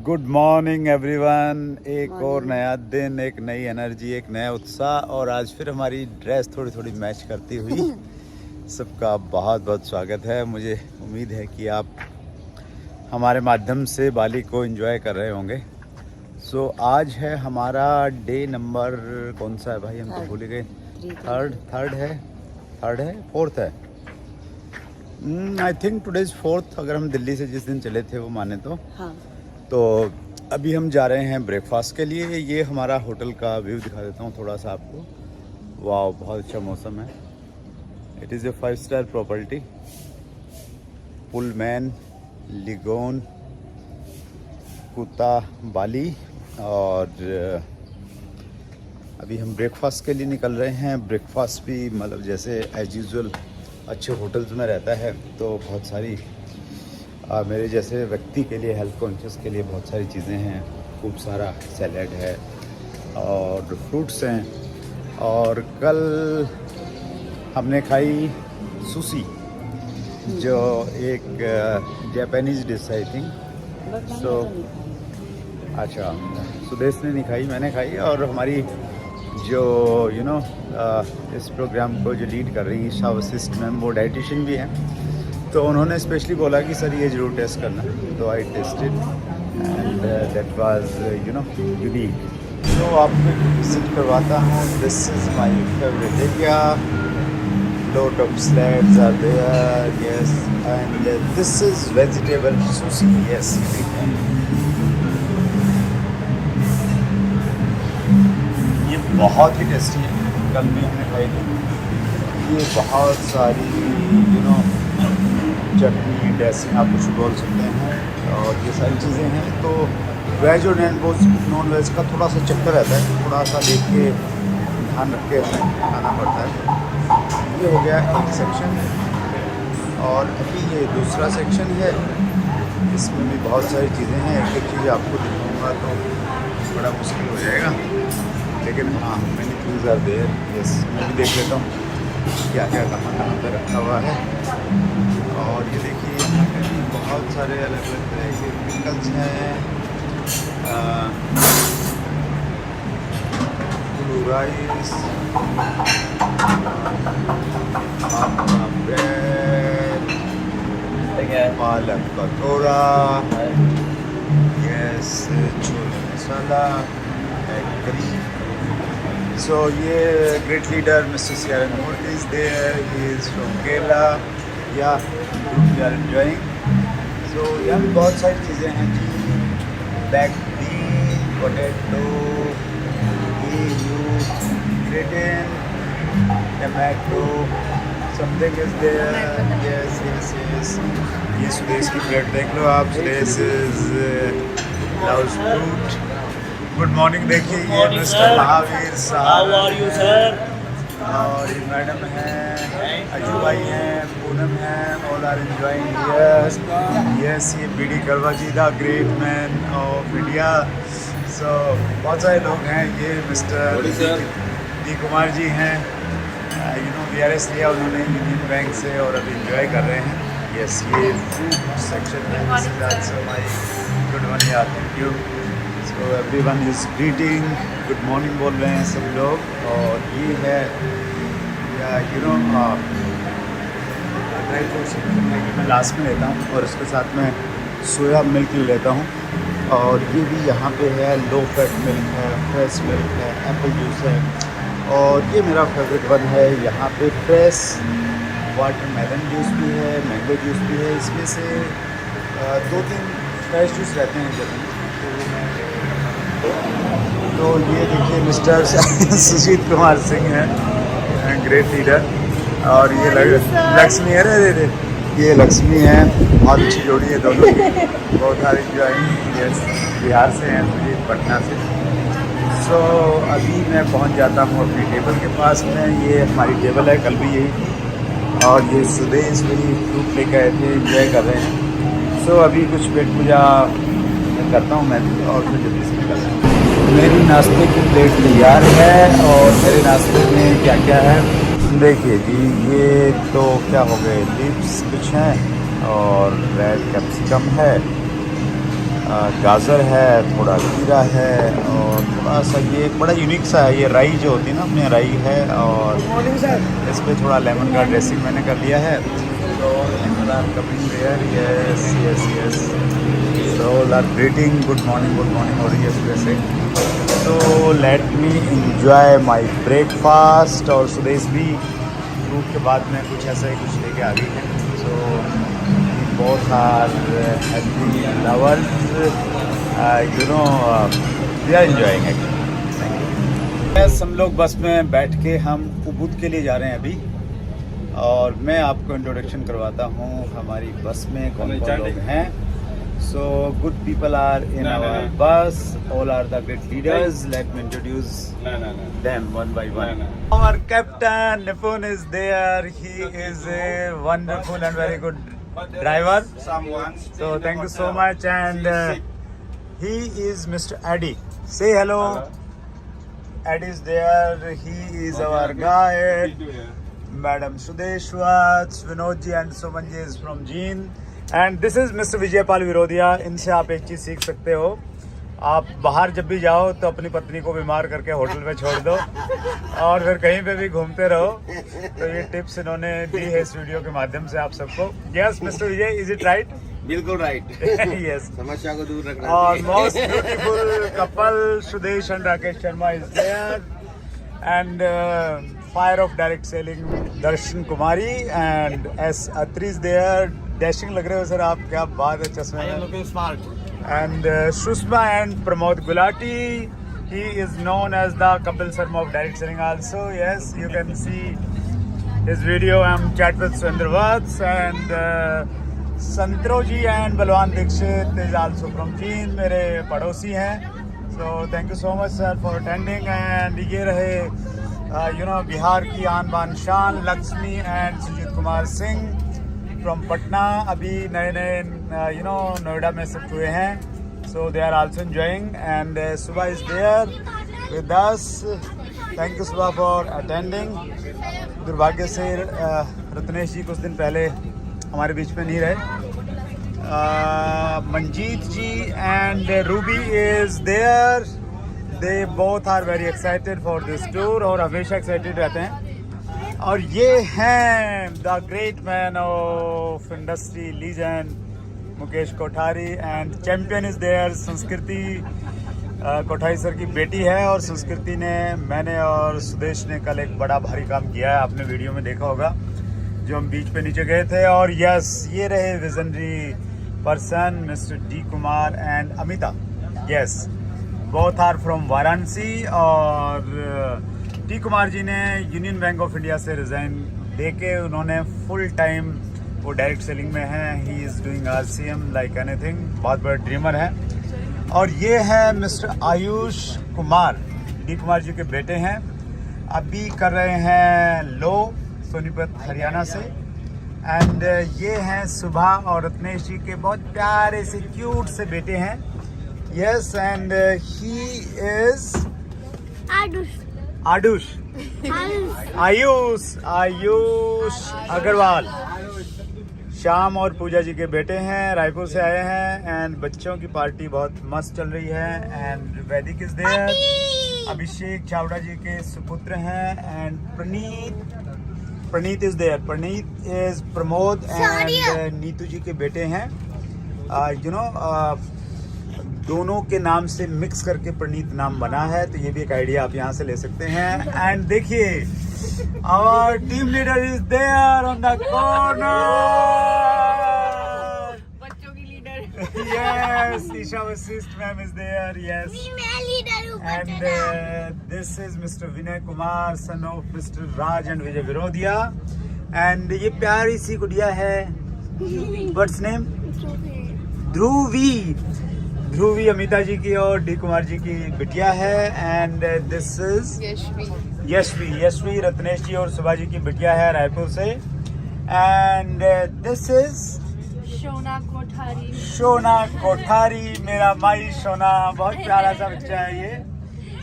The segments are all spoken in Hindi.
Good morning everyone. एक और नया दिन, एक नई एनर्जी, एक नया उत्साह, और आज फिर हमारी ड्रेस थोड़ी थोड़ी मैच करती हुई सबका बहुत बहुत स्वागत है। मुझे उम्मीद है कि आप हमारे माध्यम से बाली को एंजॉय कर रहे होंगे। सो आज है हमारा डे नंबर कौन सा है भाई, हम तो भूल गए। थर्ड है फोर्थ है। I think today is fourth, अगर हम दिल्ली से जिस दिन चले थे वो माने तो। हाँ। तो अभी हम जा रहे हैं ब्रेकफास्ट के लिए। ये हमारा होटल का व्यू दिखा देता हूँ थोड़ा सा आपको। वाह, बहुत अच्छा मौसम है। It is a 5 star property, Pullman Legian Kuta Bali. और अभी हम ब्रेकफास्ट के लिए निकल रहे हैं। ब्रेकफास्ट भी मतलब जैसे एज यूजुअल अच्छे होटल्स में रहता है, तो बहुत सारी मेरे जैसे व्यक्ति के लिए, हेल्थ कॉन्शियस के लिए बहुत सारी चीज़ें हैं। खूब सारा सैलेड है और फ्रूट्स हैं। और कल हमने खाई सुशी, जो एक जापानीज़ डिश आई थिंक। सो अच्छा, सुदेश ने नहीं खाई, मैंने खाई। और हमारी जो इस प्रोग्राम को जो लीड कर रही हैं ईशा वशिष्ठ मैम, वो डाइटिशियन भी हैं। तो उन्होंने स्पेशली बोला कि सर ये ज़रूर टेस्ट करना, तो I tested and that was unique. तो आपको विजिट करवाता हूँ। This is my favourite area. lot of slabs are there, yes, and this is vegetable sushi, yes. ये बहुत ही टेस्टी है, कल भी हमने खाई थी। ये बहुत सारी चटनी ड्रेसिंग आप कुछ बोल सकते हैं, और ये सारी चीज़ें हैं। तो वेज और नॉन वेज का थोड़ा सा चक्कर रहता है, थोड़ा सा देख के ध्यान रख के हमें खाना पड़ता है। ये हो गया एक सेक्शन, और अभी ये दूसरा सेक्शन है। इसमें भी बहुत सारी चीज़ें हैं, एक एक चीज़ आपको दिखाऊंगा तो बड़ा मुश्किल हो जाएगा, लेकिन हाँ मैंने थिंग्स आर देयर। यस, मैं भी देख लेता हूँ क्या क्या कहाँ पे रखा हुआ है। और ये देखिए यहाँ पे भी बहुत सारे अलग अलग तरह के पिकल्स हैं, ब्लू राइस, पालक कटोरा, यस, छोले मसाला, एग करी। सो ये great leader mister CRN Murthy is there, he is from Kerala, yeah we are enjoying. सो यहाँ भी बहुत सारी चीज़ें हैं जी, black bean, potato, gratin, tomato, something is there, yes yes yes. ये सुदेश की प्लेट देख लो आप, Sudesh is loves fruit. Good morning. देखिए ये मिस्टर महावीर साहब, और ये मैडम हैं, अजू भाई हैं, पूनम हैं, all are enjoying here. Yes, ये BD Karwa ji the great man of India. So बहुत सारे लोग हैं। ये मिस्टर डी कुमार जी हैं, VRS लिया उन्होंने यूनियन बैंक से, और अभी एंजॉय कर रहे हैं। यस, ये फूड सेक्शन है। Good morning, thank you. So everyone is greeting, good morning बोल रहे हैं सब लोग। और ये है ड्राई फ्रूट्स मैं लास्ट में लेता हूँ, और उसके साथ में सोया मिल्क लेता हूँ। और ये भी यहाँ पे है, लो फैट मिल्क है, फ्रेश मिल्क है, एप्पल जूस है। और ये मेरा फेवरेट वन है, यहाँ पे फ्रेश वाटरमेलन जूस भी है, मैंगो जूस भी है। इसमें से 2-3 फ्रेश जूस रहते हैं जब। तो ये देखिए मिस्टर सुजीत कुमार सिंह हैं, ग्रेट लीडर। और ये लक्ष्मी है, रे ये लक्ष्मी है, बहुत अच्छी जोड़ी है दोनों की, बहुत सारी एंजॉइंग। यस, बिहार से हैं, सुजीत पटना से। सो अभी मैं पहुंच जाता हूं अपनी टेबल के पास में। ये हमारी टेबल है, कल भी यही थी। और ये सुदेश भी फ्रूट लेकर आए थे, एंजॉय कर रहे हैं। सो अभी कुछ पेट पूजा करता हूं मैं भी, और फिर जल्दी से निकलता हूं। मेरी नाश्ते की प्लेट तैयार है, और मेरे नाश्ते में क्या क्या है देखिए जी। ये तो क्या हो गए, लिप्स कुछ हैं, और रेड कैप्सिकम है, गाजर है, थोड़ा खीरा है और थोड़ा सा ये बड़ा यूनिक सा है, ये राई जो होती है ना अपने राई है, और इस पर थोड़ा लेमन का ड्रेसिंग मैंने कर लिया है। तो coming there, yes yes yes, तो ग्रीटिंग, गुड मॉर्निंग हो रही है सुबह से। तो let me enjoy my breakfast. और सुदेश भी फ्रूट के बाद में कुछ ऐसा ही कुछ लेके आ गई है। सो both are healthy lovers, they are enjoying it. Yes, हम लोग बस में बैठ के हम उबुद के लिए जा रहे हैं अभी, और मैं आपको इंट्रोडक्शन करवाता हूँ हमारी बस में कौन कौन लोग हैं। So good people are in our bus, all are the great leaders. Let me introduce them one by one. Our captain Nipun is there. He is a wonderful and very good driver. So thank you so much. And he is Mr. Eddie. Say hello. Eddie is there. He is our guide. Madam Sudeshwat, Vinodji and Somanji is from Jean. And this is Mr. Vijaypal Virodia. इनसे आप एक चीज़ सीख सकते हो, आप बाहर जब भी जाओ तो अपनी पत्नी को बीमार करके होटल में छोड़ दो और फिर कहीं पे भी घूमते रहो। तो ये टिप्स इन्होंने दी है इस वीडियो के माध्यम से आप सबको। Yes mister Vijay, is it right? बिल्कुल राइट। यस, समस्या को दूर रखना। और most beautiful couple Sudesh and Rakesh Sharma is there, and fire of direct selling Darshan Kumari and S Atri is there. Dashing लग रहे हो सर आप, क्या बात है चश्मे में। And Shushma and Pramod Gulati, he is known as the Kapil Sharma of direct selling also. Yes, you can see his video. I'm chat with Surendra Vats, and Santroji and Balwan Dikshit is also from Jean. मेरे पड़ोसी हैं. So thank you so much sir for attending. And ये रहे बिहार की आन बान शान लक्ष्मी एंड सुजीत कुमार सिंह फ्रॉम पटना, अभी नए नोएडा में शिफ्ट हुए हैं। So they are also enjoying, and Subah is there with us. Thank you Subah for attending. दुर्भाग्य से रत्नेश जी कुछ दिन पहले हमारे बीच में नहीं रहे। Manjeet ji and Ruby is there, they both are very excited for this tour, और हमेशा एक्साइटेड रहते हैं। और ये हैं the great man of industry legend Mukesh Kothari, and champion is there Sanskriti. Kothari sir की बेटी है, और संस्कृति ने, मैंने और सुदेश ने कल एक बड़ा भारी काम किया है, आपने वीडियो में देखा होगा, जो हम बीच पे नीचे गए थे। और यस, ये रहे visionary person mister D Kumar and Amita. Yes, both are from Varanasi, और डी कुमार जी ने यूनियन बैंक ऑफ इंडिया से रिजाइन देके उन्होंने फुल टाइम वो डायरेक्ट सेलिंग में हैं। He is doing RCM like anything, बहुत बड़े ड्रीमर हैं। और ये है मिस्टर आयुष कुमार, डी कुमार जी के बेटे हैं, अभी कर रहे हैं लो सोनीपत हरियाणा से। एंड ये हैं सुभा और रत्नेश जी के बहुत प्यारे से क्यूट से बेटे हैं। Yes, and he is Ayush Agarwal. Shyam और पूजा जी के बेटे हैं, रायपुर से आए हैं, एंड बच्चों की पार्टी बहुत मस्त चल रही है। And Vaidik is there, Abhishek Chawda ji के सुपुत्र हैं, and Praneet is there. Praneet is Pramod and Neetu ji के बेटे हैं। दोनों के नाम से मिक्स करके प्रणीत नाम बना है, तो ये भी एक आइडिया आप यहाँ से ले सकते हैं। एंड देखिए, our team leader is there on the corner, बच्चों की leader. Yes, Isha Vashishtha ma'am is there. Yes, मैं लीडर हूँ। And this is mister Vinay Kumar, son of mister Raj and Vijay Virodhiya. And ये प्यारी सी गुड़िया है, व्हाट्स नेम? ध्रुवी अमिता जी की और डी कुमार जी की बिटिया है। And this is Yashvi Ratnesh ji और सुभा जी की बिटिया है रायपुर से। And this is Shona Kothari, मेरा माई शोना, बहुत प्यारा सा बच्चा है ये।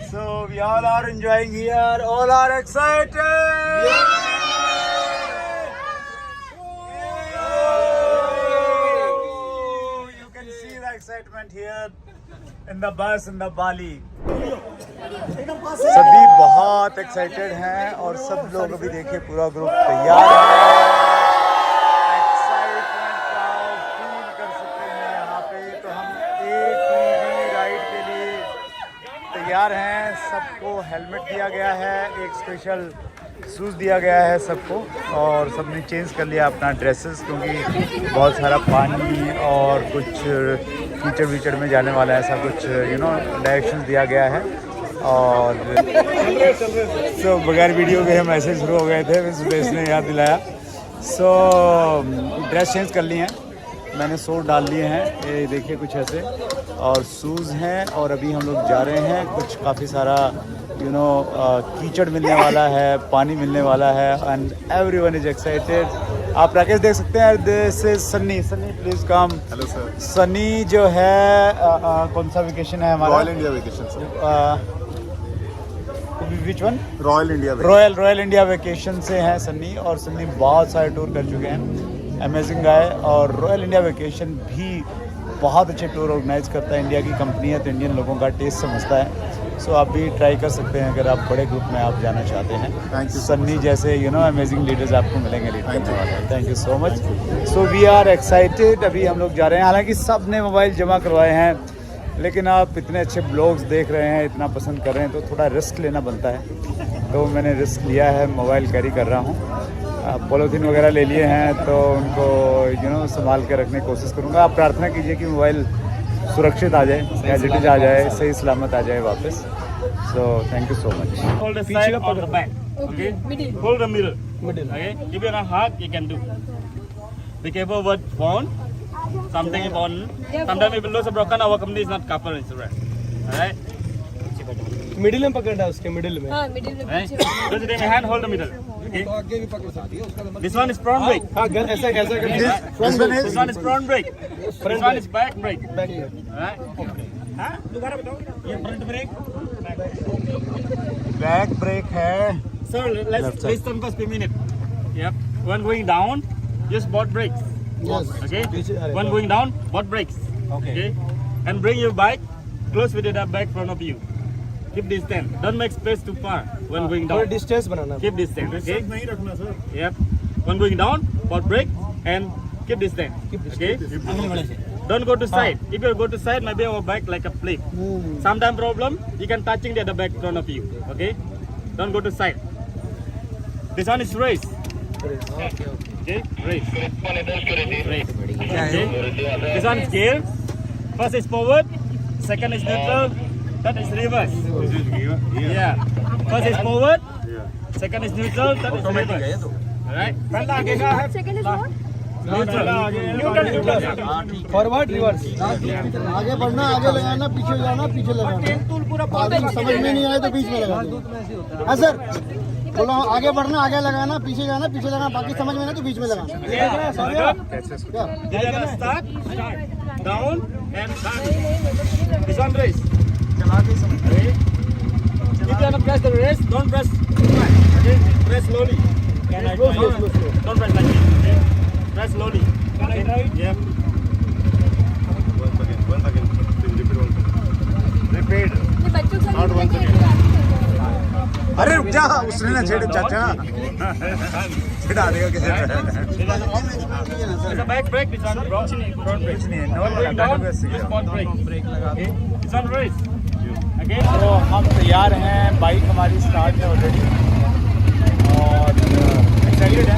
So we all are enjoying here, all are excited. Excitement here, in the bus in the Bali. सभी बहुत एक्साइटेड हैं और सब लोग अभी देखिए पूरा ग्रुप तैयार है। एक्साइटमेंट का फील कर सकते हैं यहाँ पे। तो हम ATV राइड के लिए तैयार हैं। सबको हेलमेट दिया गया है, एक स्पेशल शूज़ दिया गया है सबको, और सबने चेंज कर लिया अपना ड्रेसेस क्योंकि बहुत सारा पानी और कुछ कीचड़ वीचड़ में जाने वाला है, ऐसा कुछ डायरेक्शंस दिया गया है। और सो बगैर वीडियो के हम ऐसे शुरू हो गए थे, सुदेश ने याद दिलाया। सो ड्रेस चेंज कर लिए हैं, मैंने सूट डाल लिए हैं, ये देखिए कुछ ऐसे, और शूज़ हैं। और अभी हम लोग जा रहे हैं, कुछ काफ़ी सारा कीचड़ मिलने वाला है, पानी मिलने वाला है, एंड एवरीवन इज एक्साइटेड। आप राकेश देख सकते हैं, this is Sunny. Sunny please come. Hello sir. Sunny जो है कौन सा वेकेशन है हमारा? Royal India vacation sir. Which one? Royal India royal India vacation से हैं सन्नी, और सन्नी बहुत सारे टूर कर चुके हैं, अमेजिंग गाय। और रॉयल इंडिया वेकेशन भी बहुत अच्छे टूर ऑर्गेनाइज करता है, इंडिया की कंपनी है तो इंडियन लोगों का टेस्ट समझता है। सो आप भी ट्राई कर सकते हैं अगर आप बड़े ग्रुप में आप जाना चाहते हैं। Thank you so सन्नी जैसे अमेजिंग लीडर्स आपको मिलेंगे लीड करने वाले। Thank you so much. So we are excited. अभी हम लोग जा रहे हैं, हालांकि सब ने मोबाइल जमा करवाए हैं, लेकिन आप इतने अच्छे ब्लॉग्स देख रहे हैं, इतना पसंद कर रहे हैं, तो थोड़ा रिस्क लेना बनता है। तो मैंने रिस्क लिया है, मोबाइल कैरी कर रहा हूँ। पॉलीथीन वगैरह ले लिए हैं तो उनको संभाल के रखने की कोशिश करूँगा। आप प्रार्थना कीजिए कि मोबाइल सुरक्षित आ जाए, एज इट इज आ जाए, सही सलामत आ जाए वापस। So thank you so much. Hold the side or the back. Okay. Hold the middle. Okay. If you're not hard, you can do. Be careful with phone. Something important. Sometimes if it looks broken, our company is not covered insurance. Alright. Middle में पकड़ना है, उसके मिडिल में। हाँ मिडिल में Right. पीछे Don't you hand hold the middle. Okay. आगे भी पकड़ सकती है उसका। This one is front brake. हाँ ऐसा कर This one is front brake. This one is back brake. Alright. हाँ दोबारा बताओ। ये front brake. बैक ब्रेक है। Sir, let's turn first per minute. Yep. When going down, just both brakes. Yes. Okay. पीछे आ रहे When going down, both brakes. Okay. And bring your bike close with the back front of you. Keep distance. Don't make space too far when going थोड़ा down. डिस्टेंस बनाना। Keep distance. Okay. नहीं रखना sir. Yep. When going down, both brake and keep distance. Okay. Don't go to side. If you go to side, maybe our back like a flip. Sometimes problem, you can touching the other back front of you. Okay. Don't go to side. This one is race. Okay. Race. Race. Okay. This one is gear. First is forward. Second is neutral. Third is reverse. Yeah. First is forward. Second is neutral. Third is reverse. Alright. पहला आगे का है. Second is what? Neutral. Forward reverse. आगे बढ़ना, आगे लगाना, पीछे जाना, पीछे लगाना। बाकी समझ में नहीं आए तो बीच में लगाना। हाँ सर, बोलो आगे बढ़ना, आगे लगाना, पीछे जाना, पीछे लगाना, बाकी समझ में नहीं तो बीच में लगाना। Start. Down and back. This one race. Okay. If you want to press the race, don't press too much. Okay. Press slowly. Don't press like this. Okay. Press slowly. Okay. Yeah. Repeat. ये बच्चों के Not once लिए अरे रुक जा, उसने ना छेड़े चाचा, छिड़ा देगा किसी It's a back brake. This one front brake. कुछ नहीं है, नॉर्मल Going है, down, बैठो बस। just front brake. Okay. This one race. Okay. तो हम तैयार हैं, बाइक हमारी स्टार्ट है ऑलरेडी और एक्साइटेड है।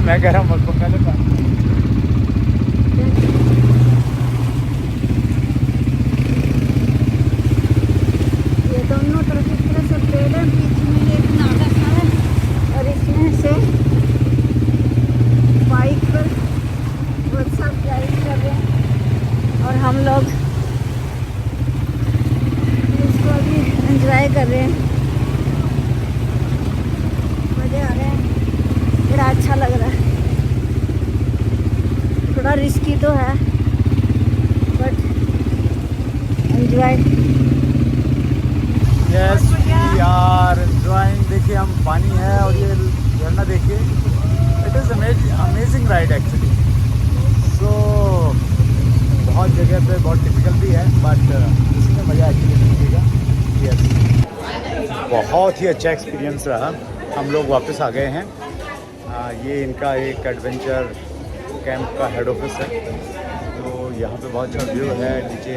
मैं कह रहा हूँ मत पकड़ लेता। ये दोनों तरफ इस तरह से पेड़ है, बीच में ये एक नाला सा है और इसमें से बाइक पर बहुत साथ ड्राइव कर रहे हैं और हम लोग इसको अभी एंजॉय कर रहे हैं, मज़े आ रहे हैं, बड़ा अच्छा लग रहा है। थोड़ा रिस्की तो है but enjoy. Yes, we are बहुत ही अच्छा एक्सपीरियंस रहा। हम लोग वापस आ गए हैं। ये इनका एक एडवेंचर कैंप का हेड ऑफिस है। तो यहाँ पे बहुत अच्छा व्यू है। नीचे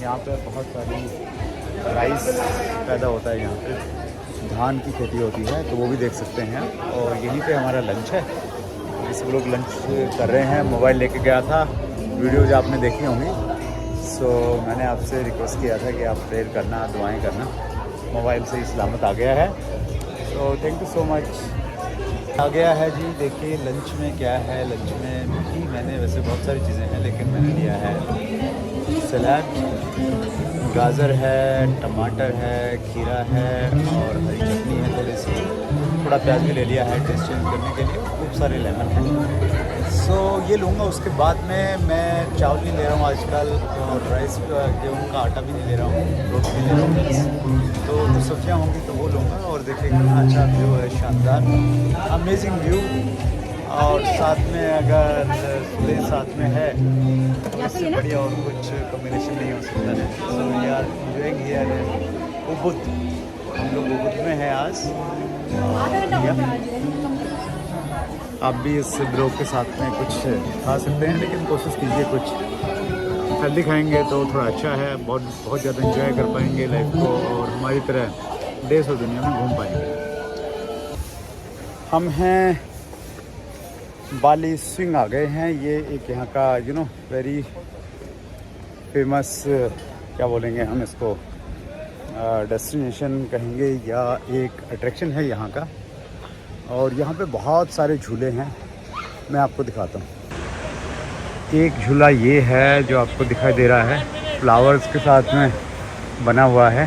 यहाँ पे बहुत सारी राइस पैदा होता है, यहाँ पे धान की खेती होती है, तो वो भी देख सकते हैं। और यहीं पे हमारा लंच है। सब लोग लंच कर रहे हैं। मोबाइल लेके गया था, वीडियोज आपने देखी होंगी। सो मैंने आपसे रिक्वेस्ट किया था कि आप प्रेयर करना, दुआएं करना। मोबाइल से ही सलामत आ गया है। तो थैंक यू सो मच। आ गया है जी। देखिए लंच में क्या है। लंच में भी मैंने वैसे बहुत सारी चीज़ें हैं, लेकिन मैंने लिया है सलाद, गाजर है, टमाटर है, खीरा है और हरी चटनी है थोड़ी सी, थोड़ा प्याज भी ले लिया है टेस्ट चेंज करने के लिए, खूब सारे लेमन हैं। सो ये लूँगा। उसके बाद में मैं चावल नहीं ले रहा हूँ आजकल, और राइस गेहूँ का आटा भी नहीं ले रहा हूँ, रोटी भी ले रहा हूँ। तो कुछ सब्जियाँ होंगी तो वो लूँगा। और देखिए कितना अच्छा व्यू है, शानदार अमेजिंग व्यू। और साथ में अगर सूर्य साथ में है तो इससे बढ़िया और कुछ कॉम्बिनेशन नहीं हो सकता है। So we are enjoying here Ubud. हम लोग उबुद में हैं आज। आप भी इस ब्लॉग के साथ में कुछ खा सकते हैं, लेकिन कोशिश कीजिए कुछ हेल्दी खाएंगे तो थोड़ा अच्छा है। बहुत ज़्यादा एंजॉय कर पाएंगे लाइफ को, और हमारी तरह देश और दुनिया में घूम पाएंगे। हम हैं बाली स्विंग आ गए हैं। ये एक यहाँ का वेरी फेमस, क्या बोलेंगे हम इसको, डेस्टिनेशन कहेंगे या एक अट्रैक्शन है यहाँ का। और यहाँ पे बहुत सारे झूले हैं, मैं आपको दिखाता हूँ। एक झूला ये है जो आपको दिखाई दे रहा है, फ्लावर्स के साथ में बना हुआ है।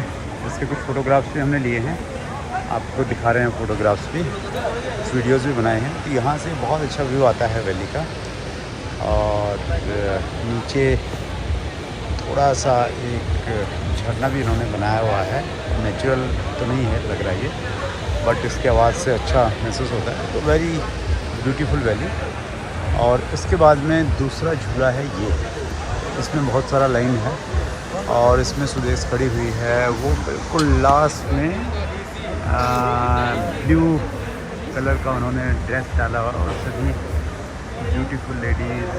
इसके कुछ फ़ोटोग्राफ्स भी हमने लिए हैं, आपको दिखा रहे हैं फ़ोटोग्राफ्स भी, वीडियोस भी बनाए हैं। तो यहाँ से बहुत अच्छा व्यू आता है वैली का। और नीचे थोड़ा सा एक झरना भी इन्होंने बनाया हुआ है। नेचुरल तो नहीं है लग रहा है ये, बट इसके आवाज़ से अच्छा महसूस होता है। तो वेरी ब्यूटीफुल वैली। और इसके बाद में दूसरा झूला है ये, इसमें बहुत सारा लाइन है और इसमें सुदेश खड़ी हुई है। वो बिल्कुल लास्ट में ब्लू कलर का उन्होंने ड्रेस डाला हुआ, और सभी ब्यूटीफुल लेडीज़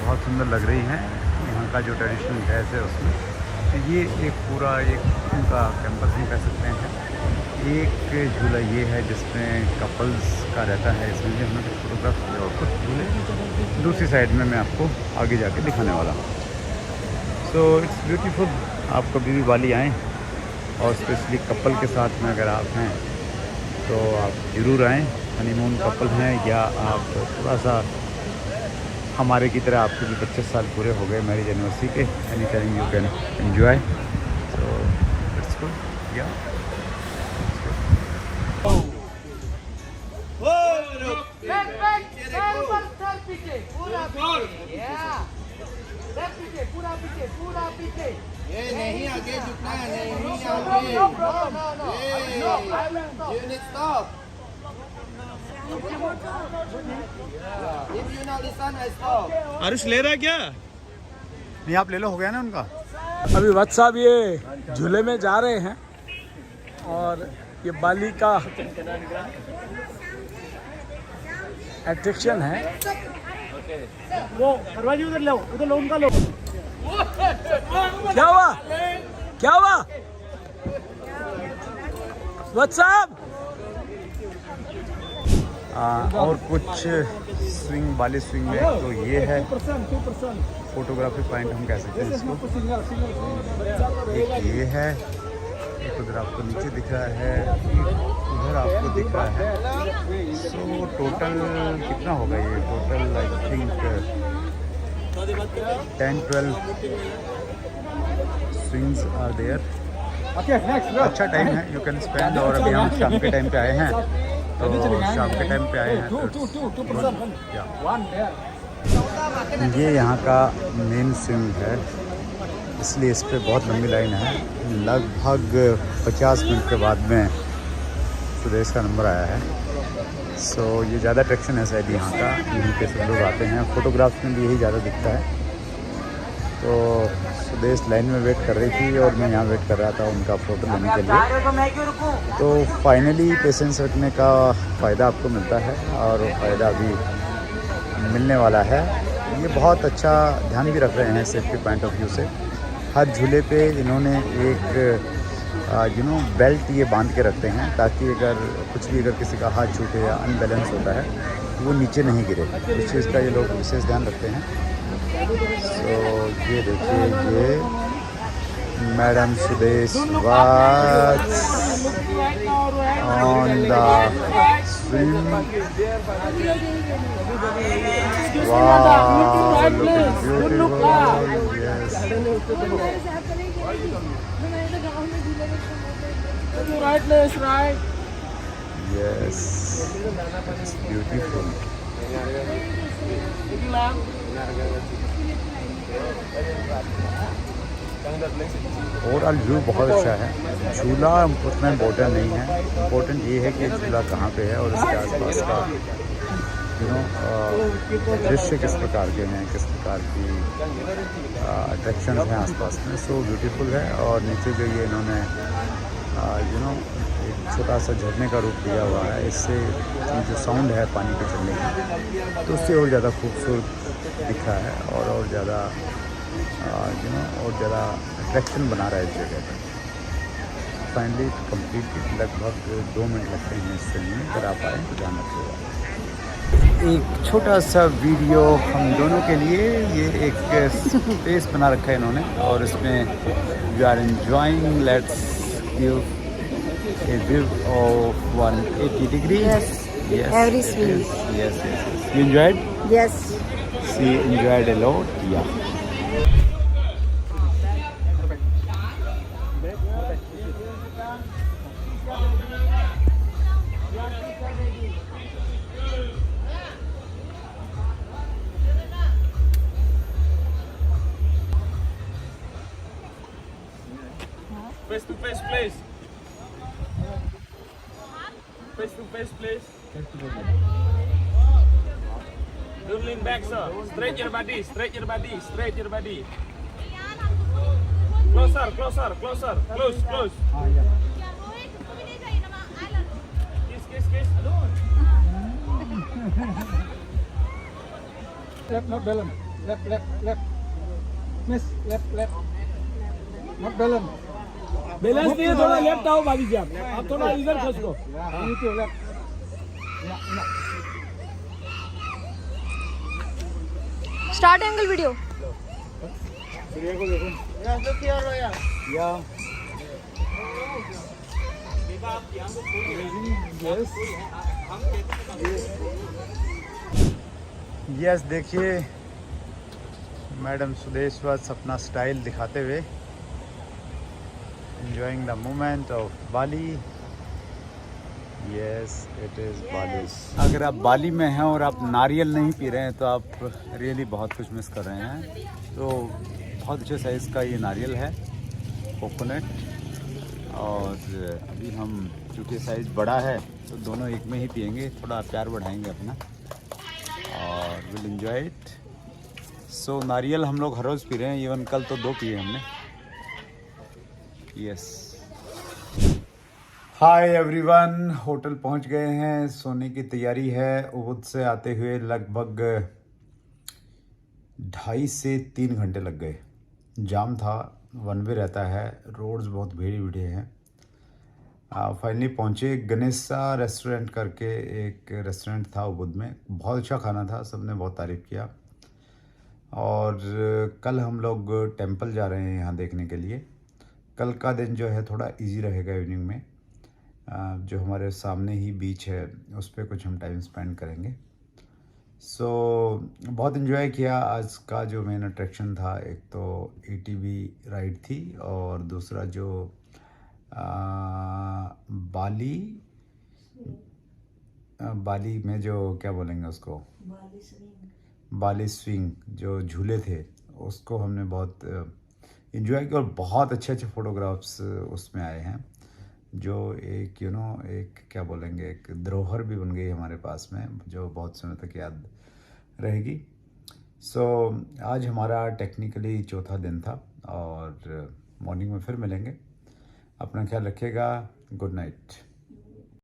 बहुत सुंदर लग रही हैं। यहाँ का जो ट्रेडिशनल ड्रेस है उसमें, तो ये एक पूरा एक उनका कैंपस ही कह सकते हैं। एक झूला ये है जिसमें कपल्स का रहता है, इसमें भी हमने कुछ फोटोग्राफ किए और कुछ झूले दूसरी साइड में मैं आपको आगे जाके दिखाने वाला हूँ। So it's beautiful. आप कभी भी बाली आएँ, और स्पेशली कपल के साथ में अगर आप हैं तो आप ज़रूर आएँ। हनीमून कपल हैं या आप थोड़ा सा हमारे की तरह, आपके भी 25 साल पूरे हो गए मैरिज एनिवर्सरी के, any time you can enjoy. So it's good या ये नहीं आगे झुकना है, नहीं आगे। You need stop. If you not listen, I stop. Aarush ले रहा है क्या? नहीं, आप ले लो, हो गया ना उनका। अभी वत्स साहब ये झूले में जा रहे हैं, और ये बाली का अट्रैक्शन है। वो दरवाजे उधर लो उनका लो। क्या हुआ? क्या हुआ? वत्स साहब और कुछ स्विंग, बाली स्विंग में तो ये है फोटोग्राफी पॉइंट हम कह सकते हैं इसको। एक ये है, एक उधर आपको नीचे दिख रहा है, उधर आपको दिख रहा है। सो टोटल कितना होगा ये? Total I think 10-12 swings are there. अच्छा टाइम है, यू कैन स्पेंड। और अभी हम शाम के टाइम पे आए हैं, तो शाम के टाइम पे आए हैं तो ये यहाँ का मेन स्विंग है, इसलिए इस पर बहुत लंबी लाइन है। लगभग 50 मिनट के बाद में सुदेश का नंबर आया है। सो ये ज़्यादा अट्रैक्शन है शायद यहाँ का, यहीं पे सब लोग आते हैं। फ़ोटोग्राफ्स में भी यही ज़्यादा दिखता है। तो सुदेश लाइन में वेट कर रही थी और मैं यहाँ वेट कर रहा था उनका फ़ोटो लेने के लिए। तो फाइनली पेशेंस रखने का फ़ायदा आपको मिलता है और वो फ़ायदा अभी मिलने वाला है। ये बहुत अच्छा ध्यान भी रख रहे हैं सेफ्टी पॉइंट ऑफ व्यू से। हर झूले पे इन्होंने एक बेल्ट ये बांध के रखते हैं ताकि अगर किसी का हाथ छूटे या अनबैलेंस होता है तो वो नीचे नहीं गिरे। इस चीज़ का ये लोग विशेष ध्यान रखते हैं। सो ये देखिए, ये मैडम सुदेश वाच ऑन द स्विम। वाह, looking beautiful. Yes, yes, it's beautiful. Overall view बहुत अच्छा है। झूला उतना इम्पोर्टेंट नहीं है, इम्पोर्टेंट ये है कि झूला कहाँ पे है और उसके आसपास का दृश्य किस प्रकार के हैं, किस प्रकार की अट्रैक्शन हैं आसपास में। सो ब्यूटीफुल है। और नीचे जो ये इन्होंने एक छोटा सा झरने का रूप दिया हुआ है, इससे जो साउंड है पानी के चलने की तो उससे और ज़्यादा खूबसूरत दिख रहा है और ज़्यादा और ज़्यादा अट्रैक्शन बना रहा है इस जगह पर। फाइनली कंप्लीट लगभग 2 मिनट लगते हैं इस फिल्म में। अगर आप आएँ तो ध्यान रखिएगा। एक छोटा सा वीडियो हम दोनों के लिए, ये एक स्पेस बना रखा है इन्होंने और इसमें we are enjoying. Let's give a view of 180 degrees. Yes. Every swing. Yes. You enjoyed? Yes. She enjoyed a lot. Yeah. Face to face, please. Face to face, please. Don't lean back, sir. Straight your body, straight your body, straight your body. Closer, closer, closer. Close, close. Kiss, kiss, kiss. Left, not balance. Left. Miss, left. Not balance. Balance नहीं है, थोड़ा लेफ्ट आओ भाभी जी। आप थोड़ा इधर खसको। Start angle video. यस, देखिए मैडम सुदेश वाच अपना स्टाइल दिखाते हुए enjoying the moment of Bali. Yes, it is Bali. अगर आप बाली में हैं और आप नारियल नहीं पी रहे हैं तो आप रियली बहुत कुछ मिस कर रहे हैं। तो बहुत अच्छे साइज़ का ये नारियल है, कोकोनट। और अभी हम चूँकि साइज़ बड़ा है तो दोनों एक में ही पियेंगे, थोड़ा प्यार बढ़ाएंगे अपना और विल एंजॉय इट। सो नारियल हम लोग हर रोज़ पी रहे हैं, इवन कल तो 2 पिए हमने। यस, हाय एवरीवन, होटल पहुंच गए हैं, सोने की तैयारी है। उबुद से आते हुए लगभग 2.5 से 3 घंटे लग गए। जाम था, वन वे रहता है, रोड्स बहुत भीड़े हैं। फाइनली पहुंचे। गणेशा रेस्टोरेंट करके एक रेस्टोरेंट था उबुद में, बहुत अच्छा खाना था, सबने बहुत तारीफ़ किया। और कल हम लोग टेंपल जा रहे हैं यहाँ देखने के लिए। कल का दिन जो है थोड़ा इजी रहेगा इवनिंग में। जो हमारे सामने ही बीच है उस पर कुछ हम टाइम स्पेंड करेंगे। सो बहुत इन्जॉय किया। आज का जो मेन अट्रैक्शन था, एक तो ATV राइड थी और दूसरा जो बाली में जो क्या बोलेंगे उसको, बाली स्विंग जो झूले थे उसको हमने बहुत इन्जॉय किया और बहुत अच्छे फ़ोटोग्राफ्स उसमें आए हैं। जो एक एक क्या बोलेंगे, एक धरोहर भी बन गई हमारे पास में जो बहुत समय तक याद रहेगी। सो आज हमारा टेक्निकली चौथा दिन था और मॉर्निंग में फिर मिलेंगे। अपना ख्याल रखिएगा। Good night.